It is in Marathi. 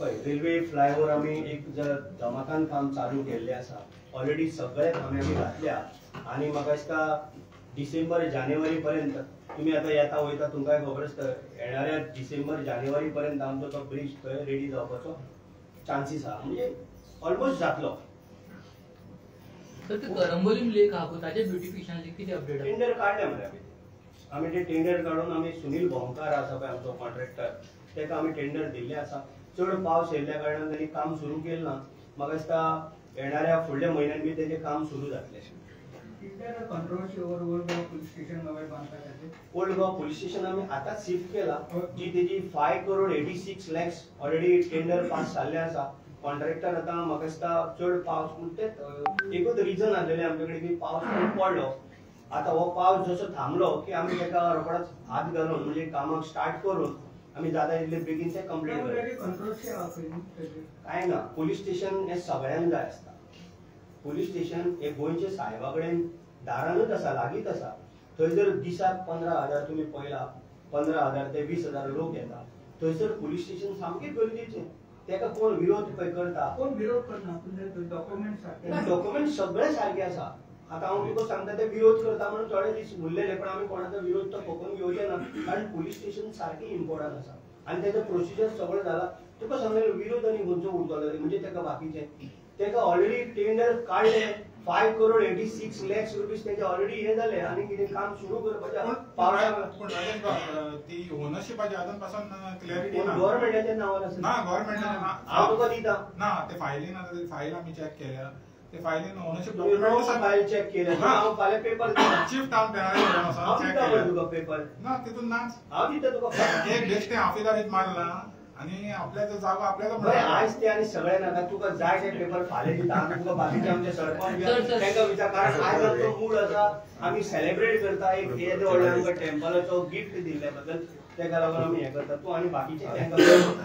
पळय रेल्वे फ्लायओव्हर आमी एक जमातान काम चालू केल्लें आसा. ऑलरेडी सगळे कामे आमी घातल्या आनी म्हाका दिसता डिसेंबर जानेवारी पर्यंत तुम्ही आता येता वयता तुमकां खबर आसता येणाऱ्या डिसेंबर जानेवारी पर्यंत आमचो तो ब्रिज थंय रेडी जावपाचो चान्सीस आहा. म्हणजे ऑलमोस्ट जातलो. तर ते करंबोलीम लेक आहा ताचे ब्युटिफिकेशनाचे किती अपडेट आहा? टेंडर काढले मरे आमी ते टेंडर काढून आमी सुनील भोंकार आसा पळय आमचो कॉन्ट्रॅक्टर तेका आमी टेंडर दिल्ले आसा. चड पावस येयल्ल्या कारणान त्यांनी काम सुरू केलें ना. म्हाका दिसता येणाऱ्या फुडल्या म्हयन्यान बी तेजें काम सुरू जातलें. ओल्ड गोवा पुलिस स्टेशन आमी आतां शिफ्ट केला जी तेजी 5 crore 86 lakhs already tender pass जाल्लें आसा. कॉन्ट्रॅक्टर आतां म्हाका दिसता चड पावस एकूच रिजन आसलेलें आमचे कडेन की पावस खूब पडलो. आतां हो पावस जसो थांबलो की आमी तेका रोखडोच हात घालून म्हणजे कामाक स्टार्ट करून आमी जाता तितले बेगीन ते कंप्लीट करता. काय ना पुलीस स्टेशन हे सगळ्यांक जाय आसता. पुलीस स्टेशन हे गोंयचे साहेबा कडेन दारानूच आसा लागींच आसा. थंय जर दिसाक 15,000 तुम्ही पळयला 15,000 ते 20,000 लोक येता. थंयसर पुलीस स्टेशन सामकें गरजेचें. तेका कोण विरोध करता? कोण विरोध करना? डॉक्युमेंट सगळे सारखे आसा. आता हांव तुका सांगता ते विरोध करता म्हणून थोडे दीस उरलेले पण आमी कोणाचो विरोध तो पळोवन घेवचे ना कारण पुलीस स्टेशन सारकें इम्पॉर्टंट आसा आनी तेजो प्रोसिजर सगळो जाला. तुका सांगलें विरोध आनी खंयचो उरतलो म्हणजे तेका बाकीचे तेका ऑलरेडी टेंडर काडले 5 करोड 86 लॅक्स रुपीज तेजे ऑलरेडी हे जाले आनी कितें काम सुरू करपाचें ती ओनरशिपाची अजून पासून क्लॅरिटी ना. गव्हर्नमेंटाच्या नावार आसा ना गव्हर्नमेंटाच्या हांव तुका दिता ना ते फायलीन आसा ते फायल आमी चेक केल्या ते फायलीन ओनरशिप डॉक्युमेंट फायल चेक केले हांव फाल्यां पेपर दिता. चीफ टाउन प्लॅनर हांव दिता पळय तुका पेपर ना तितून नाच हांव दिता तुका एक बेश्टे हाफिदारीत मारला आणि आपल्याचो जागो आपल्याला बरें आयज ते आनी सगळे नाका तुका जाय ते पेपर फाल्यां दिता आमी तुका बाकीचे आमचे सरपंच तांकां विचार कारण आयज आमचो मूड आसा आमी सेलिब्रेट करता एक हे व्हडलें आमकां टेम्पलाचो गिफ्ट दिल्ल्या बद्दल तेका लागून आमी हें करता. तूं आनी बाकीचे तांकां